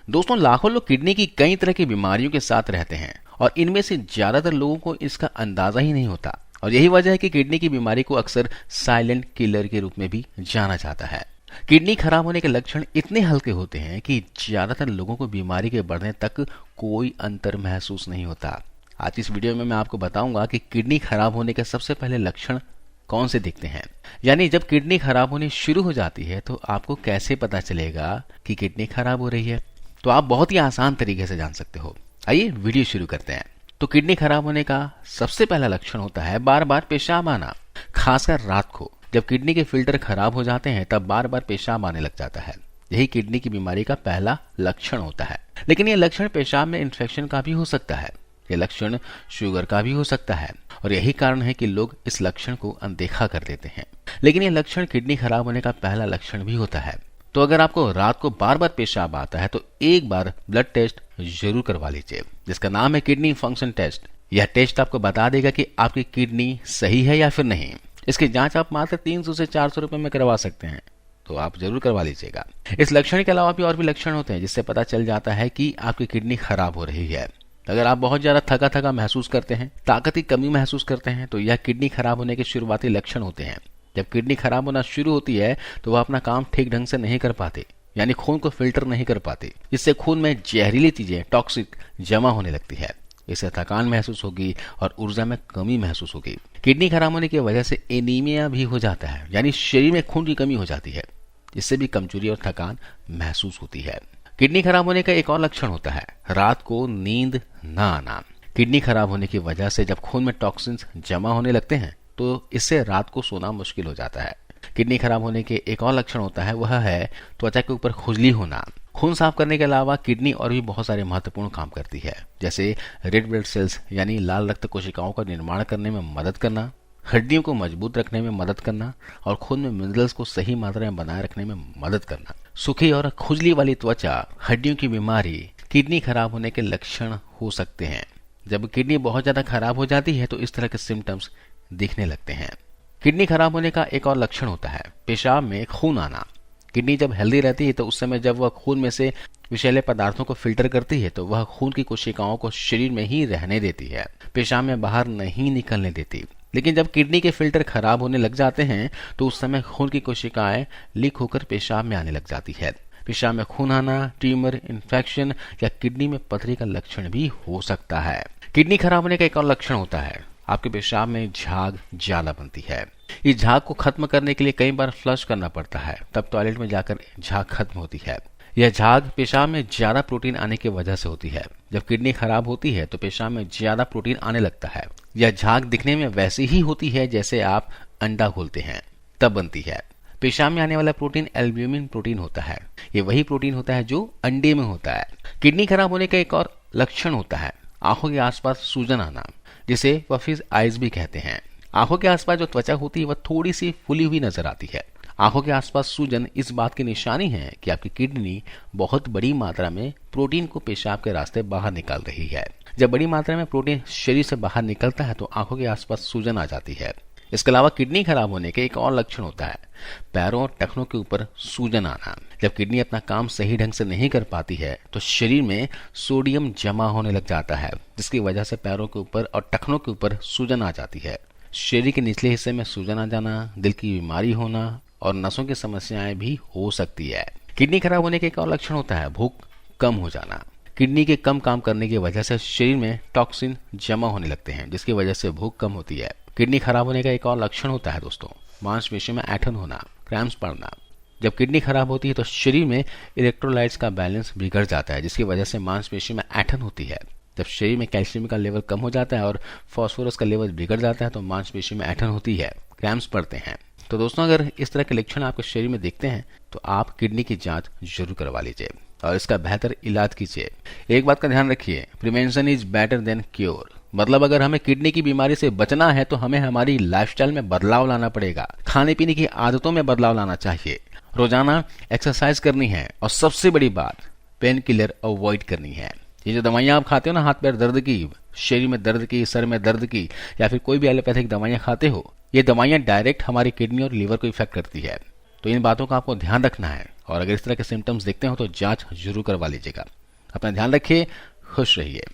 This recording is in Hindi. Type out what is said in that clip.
दोस्तों, लाखों लोग किडनी की कई तरह की बीमारियों के साथ रहते हैं और इनमें से ज्यादातर लोगों को इसका अंदाजा ही नहीं होता। और यही वजह है कि किडनी की बीमारी को अक्सर साइलेंट किलर के रूप में भी जाना जाता है। किडनी खराब होने के लक्षण इतने हल्के होते हैं कि ज्यादातर लोगों को बीमारी के बढ़ने तक कोई अंतर महसूस नहीं होता। आज इस वीडियो में मैं आपको बताऊंगा कि किडनी खराब होने के सबसे पहले लक्षण कौन से दिखते हैं, यानी जब किडनी खराब होनी शुरू हो जाती है तो आपको कैसे पता चलेगा कि किडनी खराब हो रही है। तो आप बहुत ही आसान तरीके से जान सकते हो। आइए वीडियो शुरू करते हैं। तो किडनी खराब होने का सबसे पहला लक्षण होता है बार बार पेशाब आना, खासकर रात को। जब किडनी के फिल्टर खराब हो जाते हैं तब बार बार पेशाब आने लग जाता है। यही किडनी की बीमारी का पहला लक्षण होता है। लेकिन यह लक्षण पेशाब में इन्फेक्शन का भी हो सकता है, यह लक्षण शुगर का भी हो सकता है और यही कारण है कि लोग इस लक्षण को अनदेखा कर देते हैं। लेकिन यह लक्षण किडनी खराब होने का पहला लक्षण भी होता है। तो अगर आपको रात को बार बार पेशाब आता है तो एक बार ब्लड टेस्ट जरूर करवा लीजिए, जिसका नाम है किडनी फंक्शन टेस्ट। यह टेस्ट आपको बता देगा कि आपकी किडनी सही है या फिर नहीं। इसकी जांच आप मात्र 300 से 400 रुपए में करवा सकते हैं, तो आप जरूर करवा लीजिएगा। इस लक्षण के अलावा भी और भी लक्षण होते हैं जिससे पता चल जाता है कि आपकी किडनी खराब हो रही है। अगर आप बहुत ज्यादा थका थका महसूस करते हैं, ताकत की कमी महसूस करते हैं, तो यह किडनी खराब होने के शुरुआती लक्षण होते हैं। जब किडनी खराब होना शुरू होती है तो वह अपना काम ठीक ढंग से नहीं कर पाते, यानी खून को फिल्टर नहीं कर पाते, जिससे खून में जहरीली चीजें टॉक्सिक जमा होने लगती है। इससे थकान महसूस होगी और ऊर्जा में कमी महसूस होगी। किडनी खराब होने की वजह से एनीमिया भी हो जाता है, यानी शरीर में खून की कमी हो जाती है, जिससे भी कमजोरी और थकान महसूस होती है। किडनी खराब होने का एक और लक्षण होता है रात को नींद न आना। किडनी खराब होने की वजह से जब खून में टॉक्सिन्स जमा होने लगते हैं तो इससे रात को सोना मुश्किल हो जाता है। किडनी खराब होने के एक और लक्षण होता है, वह है त्वचा के ऊपर खुजली होना। खून साफ करने के अलावा किडनी और भी बहुत सारे महत्वपूर्ण काम करती है, जैसे रेड ब्लड सेल्स यानी लाल रक्त कोशिकाओं का निर्माण करने में मदद करना, हड्डियों को मजबूत रखने में मदद करना और खून में मिनरल्स को सही मात्रा में बनाए रखने में मदद करना। सूखी और खुजली वाली त्वचा, हड्डियों की बीमारी किडनी खराब होने के लक्षण हो सकते हैं। जब किडनी बहुत ज्यादा खराब हो जाती है तो इस तरह के सिम्टम्स दिखने लगते हैं। किडनी खराब होने का एक और लक्षण होता है पेशाब में खून आना। किडनी जब हेल्दी रहती है तो उस समय जब वह खून में से विषैले पदार्थों को फिल्टर करती है तो वह खून की कोशिकाओं को शरीर में ही रहने देती है, पेशाब में बाहर नहीं निकलने देती। लेकिन जब किडनी के फिल्टर खराब होने लग जाते हैं तो उस समय खून की कोशिकाएं लीक होकर पेशाब में आने लग जाती है। पेशाब में खून आना, ट्यूमर, इन्फेक्शन या किडनी में पथरी का लक्षण भी हो सकता है। किडनी खराब होने का एक और लक्षण होता है आपके पेशाब में झाग ज्यादा बनती है। इस झाग को खत्म करने के लिए कई बार फ्लश करना पड़ता है, तब टॉयलेट में जाकर झाग खत्म होती है। यह झाग पेशाब में ज्यादा प्रोटीन आने की वजह से होती है। जब किडनी खराब होती है तो पेशाब में ज्यादा प्रोटीन आने लगता है। यह झाग दिखने में वैसी ही होती है जैसे आप अंडा खोलते हैं, तब बनती है। पेशाब में आने वाला प्रोटीन एल्ब्यूमिन प्रोटीन होता है। ये वही प्रोटीन होता है जो अंडे में होता है। किडनी खराब होने का एक और लक्षण होता है आंखों के आसपास सूजन आना, जिसे पफिज आइज भी कहते हैं। आंखों के आसपास जो त्वचा होती है वह थोड़ी सी फुली हुई नजर आती है। आंखों के आसपास सूजन इस बात की निशानी है कि आपकी किडनी बहुत बड़ी मात्रा में प्रोटीन को पेशाब के रास्ते बाहर निकाल रही है। जब बड़ी मात्रा में प्रोटीन शरीर से बाहर निकलता है तो आंखों के आसपास सूजन आ जाती है। इसके अलावा किडनी खराब होने के एक और लक्षण होता है पैरों और टखनों के ऊपर सूजन आना। जब किडनी अपना काम सही ढंग से नहीं कर पाती है तो शरीर में सोडियम जमा होने लग जाता है, जिसकी वजह से पैरों के ऊपर और टखनों के ऊपर सूजन आ जाती है। शरीर के निचले हिस्से में सूजन आ जाना, दिल की बीमारी होना और नसों की समस्याएं भी हो सकती है। किडनी खराब होने के एक और लक्षण होता है भूख कम हो जाना। किडनी के कम काम करने की वजह से शरीर में टॉक्सिन जमा होने लगते हैं, जिसकी वजह से भूख कम होती है। किडनी खराब होने का एक और लक्षण होता है दोस्तों मांसपेशियों में ऐंठन होना, क्रैम्प्स पड़ना। जब किडनी खराब होती है तो शरीर में इलेक्ट्रोलाइट्स का बैलेंस बिगड़ जाता है, जिसकी वजह से मांसपेशियों में ऐंठन होती है। जब शरीर में कैल्शियम का लेवल कम हो जाता है और फास्फोरस का लेवल बिगड़ जाता है तो मांसपेशियों में ऐंठन होती है, क्रैम्प्स पड़ते हैं। तो दोस्तों, अगर इस तरह के लक्षण आपके शरीर में दिखते हैं तो आप किडनी की जांच जरूर करवा लीजिए और इसका बेहतर इलाज कीजिए। एक बात का ध्यान रखिए, prevention is better than cure. मतलब अगर हमें किडनी की बीमारी से बचना है तो हमें हमारी लाइफस्टाइल में बदलाव लाना पड़ेगा। खाने पीने की आदतों में बदलाव लाना चाहिए, रोजाना एक्सरसाइज करनी है और सबसे बड़ी बात पेन किलर अवॉइड करनी है। ये जो दवाइयां आप खाते हो ना, हाथ पैर दर्द की, शरीर में दर्द की, सर में दर्द की, या फिर कोई भी एलोपैथिक दवाइयां खाते हो, ये दवाइयां डायरेक्ट हमारी किडनी और लीवर को इफेक्ट करती है। तो इन बातों का आपको ध्यान रखना है और अगर इस तरह के सिम्टम्स दिखते हो तो जांच जरूर करवा लीजिएगा। अपना ध्यान रखिए, खुश रहिए।